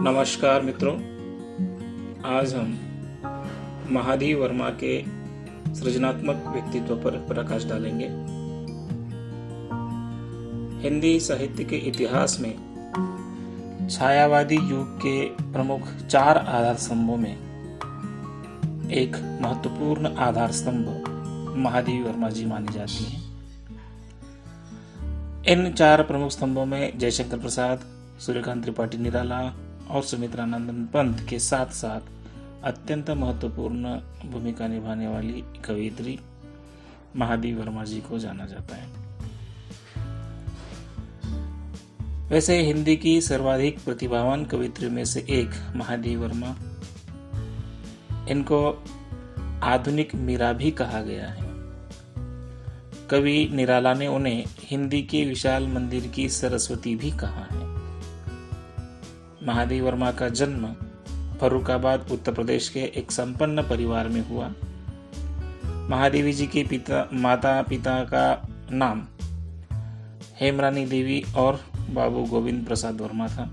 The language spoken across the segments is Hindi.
नमस्कार मित्रों, आज हम महादेव वर्मा के सृजनात्मक व्यक्तित्व पर प्रकाश डालेंगे। हिंदी साहित्य के इतिहास में छायावादी युग के प्रमुख 4 आधार स्तंभों में एक महत्वपूर्ण आधार स्तंभ महादेव वर्मा जी मानी जाती हैं। इन 4 प्रमुख स्तंभों में जयशंकर प्रसाद, सूर्यकांत त्रिपाठी निराला और सुमित्रानंद पंत के साथ साथ अत्यंत महत्वपूर्ण भूमिका निभाने वाली कवयित्री महादेव वर्मा जी को जाना जाता है। वैसे हिंदी की सर्वाधिक प्रतिभावान कवयित्रियों में से एक महादेव वर्मा, इनको आधुनिक मीरा भी कहा गया है। कवि निराला ने उन्हें हिंदी के विशाल मंदिर की सरस्वती भी कहा है। महादेव वर्मा का जन्म फर्रुखाबाद उत्तर प्रदेश के एक संपन्न परिवार में हुआ। महादेवी जी के माता पिता का नाम हेमरानी देवी और बाबू गोविंद प्रसाद वर्मा था।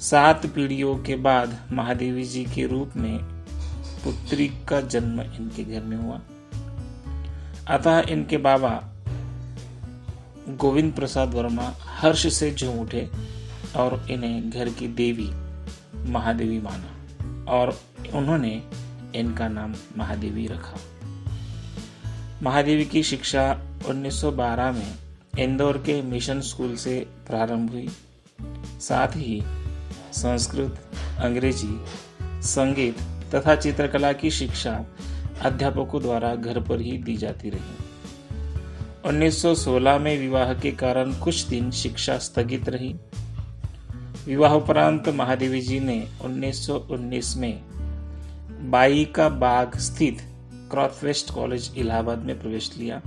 7 पीढ़ियों के बाद महादेवी जी के रूप में पुत्री का जन्म इनके घर में हुआ। अतः इनके बाबा गोविंद प्रसाद वर्मा हर्ष से झूम उठे और इन्हें घर की देवी महादेवी माना और उन्होंने इनका नाम महादेवी रखा। महादेवी की शिक्षा 1912 में इंदौर के मिशन स्कूल से प्रारंभ हुई। साथ ही संस्कृत, अंग्रेजी, संगीत तथा चित्रकला की शिक्षा अध्यापकों द्वारा घर पर ही दी जाती रही। 1916 में विवाह के कारण कुछ दिन शिक्षा स्थगित रही। विवाह उपरांत महादेवी जी ने 1919 में बाई का बाग स्थित क्रॉथवेस्ट कॉलेज इलाहाबाद में प्रवेश लिया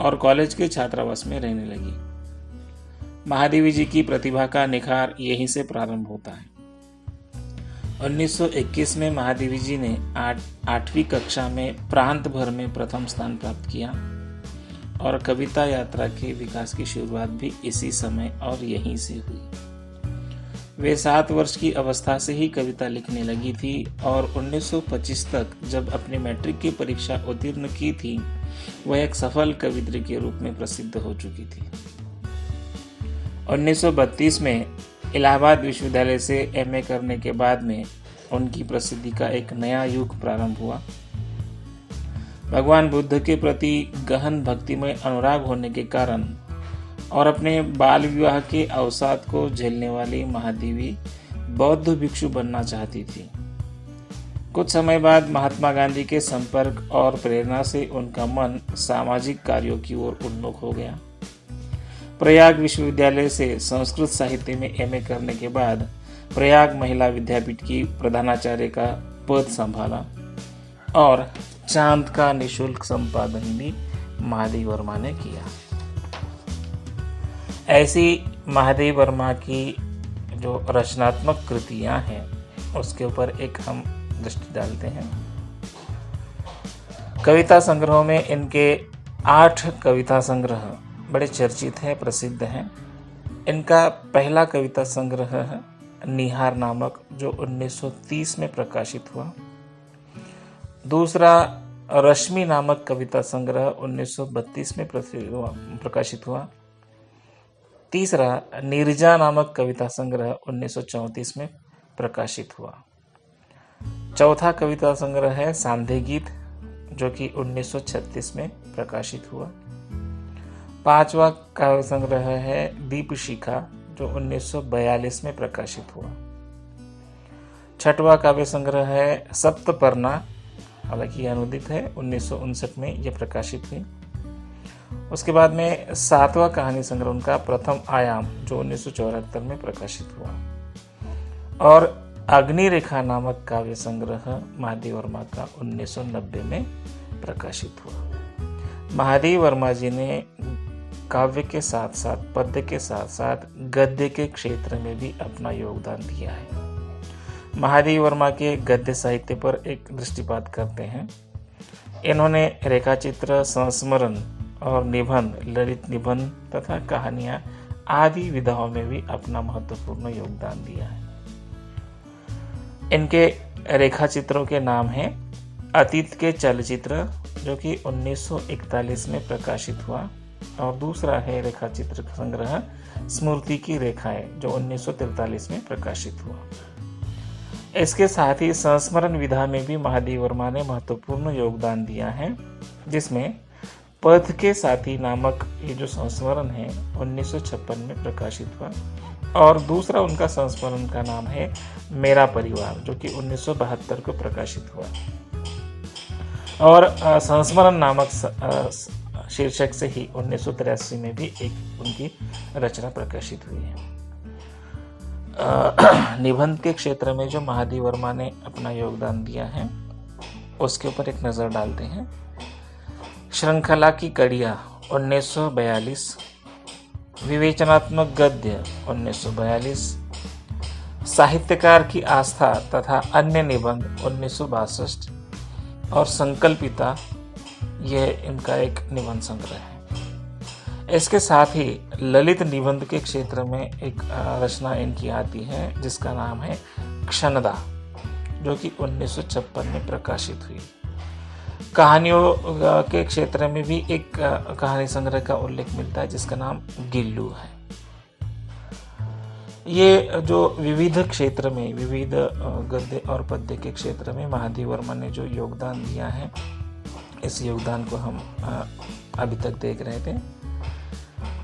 और कॉलेज के छात्रावास में रहने लगी। महादेवी जी की प्रतिभा का निखार यहीं से प्रारंभ होता है। 1921 में महादेवी जी ने 8वीं कक्षा में प्रांत भर में प्रथम स्थान प्राप्त किया और कविता यात्रा के विकास की शुरुआत भी इसी समय और यहीं से हुई। वे 7 वर्ष की अवस्था से ही कविता लिखने लगी थी और 1925 तक जब अपनी मैट्रिक की परीक्षा उत्तीर्ण की थी, वह एक सफल कवयित्री के रूप में प्रसिद्ध हो चुकी थी। 1932 में इलाहाबाद विश्वविद्यालय से एमए करने के बाद में उनकी प्रसिद्धि का एक नया युग प्रारंभ हुआ। भगवान बुद्ध के प्रति गहन भक्तिमय अनुराग होने के कारण और अपने बाल विवाह के अवसाद को झेलने वाली महादेवी बौद्ध भिक्षु बनना चाहती थी। कुछ समय बाद महात्मा गांधी के संपर्क और प्रेरणा से उनका मन सामाजिक कार्यों की ओर उन्मुख हो गया। प्रयाग विश्वविद्यालय से संस्कृत साहित्य में एमए करने के बाद प्रयाग महिला विद्यापीठ की प्रधानाचार्य का पद संभाला और चांद का निःशुल्क संपादन भी महादेव वर्मा ने किया। ऐसी महादेव वर्मा की जो रचनात्मक कृतियां हैं उसके ऊपर एक हम दृष्टि डालते हैं। कविता संग्रहों में इनके 8 कविता संग्रह बड़े चर्चित हैं, प्रसिद्ध हैं। इनका पहला कविता संग्रह है निहार नामक, जो 1930 में प्रकाशित हुआ। दूसरा रश्मि नामक कविता संग्रह 1932 में प्रकाशित हुआ। तीसरा नीरजा नामक कविता संग्रह 1934 में प्रकाशित हुआ। चौथा कविता संग्रह है सांधे गीत, जो कि 1936 में प्रकाशित हुआ। 5वां काव्य संग्रह है दीप शिखा, जो 1942 में प्रकाशित हुआ। 6वां काव्य संग्रह है सप्तपर्णा, हालांकि अनुदित है, 1959 में यह प्रकाशित हुई। उसके बाद में 7वां कहानी संग्रह उनका प्रथम आयाम, जो 1974 में प्रकाशित हुआ। और अग्निरेखा नामक काव्य संग्रह महादेव वर्मा का 1990 में प्रकाशित हुआ। महादेव वर्मा जी ने काव्य के साथ साथ पद्य के साथ साथ गद्य के क्षेत्र में भी अपना योगदान दिया है। महादेव वर्मा के गद्य साहित्य पर एक दृष्टिपात करते हैं। इन्होंने रेखाचित्र, संस्मरण और निबंध, ललित निबंध तथा कहानियां आदि विधाओं में भी अपना महत्वपूर्ण योगदान दिया है। इनके रेखा चित्रों के नाम हैं अतीत के चलचित्र, जो कि 1941 में प्रकाशित हुआ, और दूसरा है रेखा चित्र संग्रह स्मृति की रेखाएं, जो 1943 में प्रकाशित हुआ। इसके साथ ही संस्मरण विधा में भी महादेव वर्मा ने महत्वपूर्ण योगदान दिया है, जिसमें पथ के साथी नामक ये जो संस्मरण है 1956 में प्रकाशित हुआ, और दूसरा उनका संस्मरण का नाम है मेरा परिवार, जो कि 1972 को प्रकाशित हुआ, और संस्मरण नामक शीर्षक से ही 1983 में भी एक उनकी रचना प्रकाशित हुई है। निबंध के क्षेत्र में जो महादेव वर्मा ने अपना योगदान दिया है उसके ऊपर एक नज़र डालते हैं। श्रृंखला की कड़ियाँ 1942, विवेचनात्मक गद्य 1942, साहित्यकार की आस्था तथा अन्य निबंध 1962, और संकल्पिता ये इनका एक निबंध संग्रह है। इसके साथ ही ललित निबंध के क्षेत्र में एक रचना इनकी आती है जिसका नाम है क्षणदा, जो कि 1956 में प्रकाशित हुई। कहानियों के क्षेत्र में भी एक कहानी संग्रह का उल्लेख मिलता है जिसका नाम गिल्लू है। ये जो विविध क्षेत्र में, विविध गद्य और पद्य के क्षेत्र में महादेव वर्मा ने जो योगदान दिया है, इस योगदान को हम अभी तक देख रहे थे।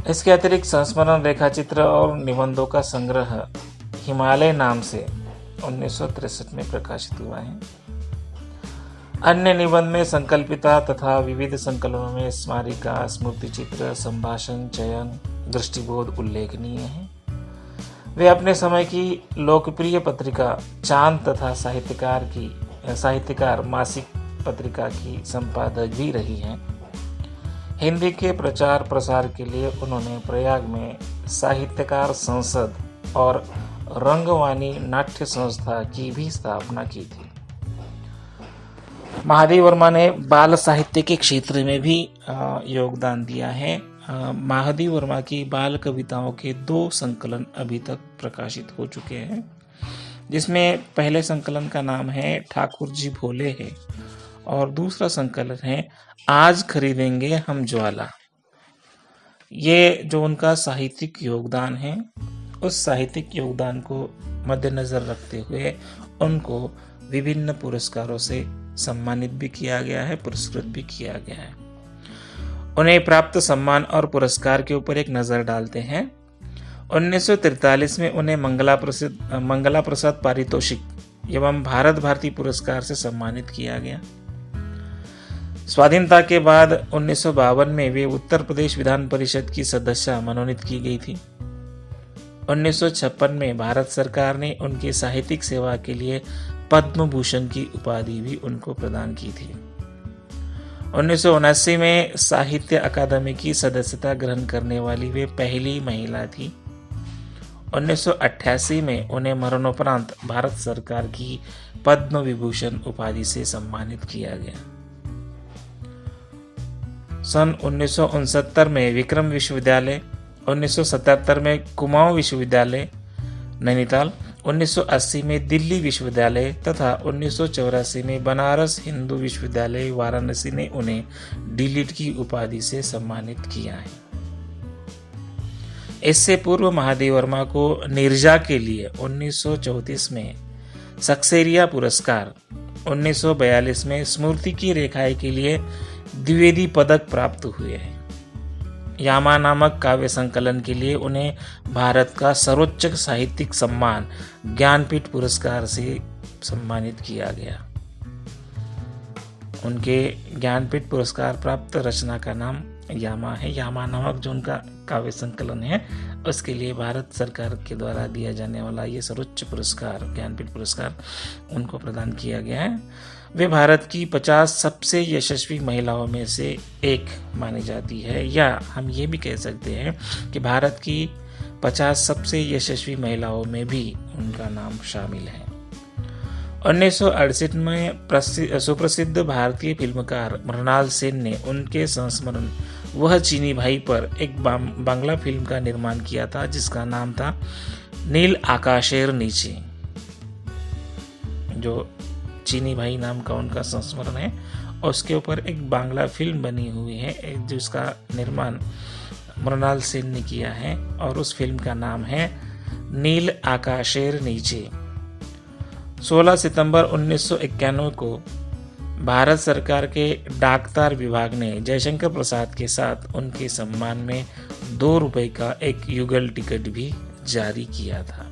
इसके अतिरिक्त संस्मरण, रेखाचित्र और निबंधों का संग्रह हिमालय नाम से 1963 में प्रकाशित हुआ है। अन्य निबंध में संकल्पिता तथा विविध संकलनों में स्मारिका, स्मृति चित्र, संभाषण, चयन, दृष्टिबोध उल्लेखनीय है। वे अपने समय की लोकप्रिय पत्रिका चांद तथा साहित्यकार मासिक पत्रिका की संपादक भी रही हैं। हिंदी के प्रचार प्रसार के लिए उन्होंने प्रयाग में साहित्यकार संसद और रंगवाणी नाट्य संस्था की भी स्थापना की थी। महादेव वर्मा ने बाल साहित्य के क्षेत्र में भी योगदान दिया है। महादेव वर्मा की बाल कविताओं के 2 संकलन अभी तक प्रकाशित हो चुके हैं, जिसमें पहले संकलन का नाम है ठाकुर जी भोले है, और दूसरा संकलन है आज खरीदेंगे हम ज्वाला। ये जो उनका साहित्यिक योगदान है, उस साहित्यिक योगदान को मद्देनजर रखते हुए उनको विभिन्न पुरस्कारों से सम्मानित भी किया गया है, पुरस्कृत भी किया गया है। उन्हें प्राप्त सम्मान और पुरस्कार के ऊपर एक नज़र डालते हैं। 1943 में उन्हें मंगला प्रसाद पारितोषिक एवं भारत भारती पुरस्कार से सम्मानित किया गया। स्वाधीनता के बाद 1952 में वे उत्तर प्रदेश विधान परिषद की सदस्य मनोनीत की गई थी। 1956 में भारत सरकार ने उनकी साहित्यिक सेवा के लिए पद्म भूषण की उपाधि भी उनको प्रदान की थी। 1979 में साहित्य अकादमी की सदस्यता ग्रहण करने वाली वे पहली महिला थी। 1988 में उन्हें मरणोपरांत भारत सरकार की पद्म विभूषण उपाधि से सम्मानित किया गया। सन 1969 में विक्रम विश्वविद्यालय, 1977 में कुमाऊं विश्वविद्यालय नैनीताल, 1980 में दिल्ली विश्वविद्यालय तथा 1984 में बनारस हिंदू विश्वविद्यालय वाराणसी ने उन्हें डीलिट की उपाधि से सम्मानित किया है। इससे पूर्व महादेव वर्मा को निर्जा के लिए 1934 में सक्सेरिया पुरस्कार, 1942 में स्मृति की रेखाएं के लिए द्विवेदी पदक प्राप्त हुए हैं। यामा नामक काव्य संकलन के लिए उन्हें भारत का सर्वोच्च साहित्यिक सम्मान ज्ञानपीठ पुरस्कार से सम्मानित किया गया। उनके ज्ञानपीठ पुरस्कार प्राप्त रचना का नाम यामा है। यामा नामक जो उनका काव्य संकलन है, उसके लिए भारत सरकार के द्वारा दिया जाने वाला ये सर्वोच्च पुरस्कार, ज्ञानपीठ पुरस्कार, उनको प्रदान किया गया है। वे भारत की 50 सबसे यशस्वी महिलाओं में से एक मानी जाती है, या हम ये भी कह सकते हैं कि भारत की 50 सबसे यशस्वी महिलाओं में भी उनका नाम शामिल है। 1968 में सुप्रसिद्ध भारतीय फिल्मकार मृणाल सेन ने उनके संस्मरण वह चीनी भाई पर एक बांग्ला फिल्म का निर्माण किया था जिसका नाम था नील आकाशेर नीचे। जो चीनी भाई नाम का उनका संस्मरण है और उसके ऊपर एक बांग्ला फिल्म बनी हुई है जिसका निर्माण मृणाल सेन ने किया है और उस फिल्म का नाम है नील आकाशेर नीचे। 16 सितंबर 1991 को भारत सरकार के डाकतार विभाग ने जयशंकर प्रसाद के साथ उनके सम्मान में 2 रुपए का एक युगल टिकट भी जारी किया था।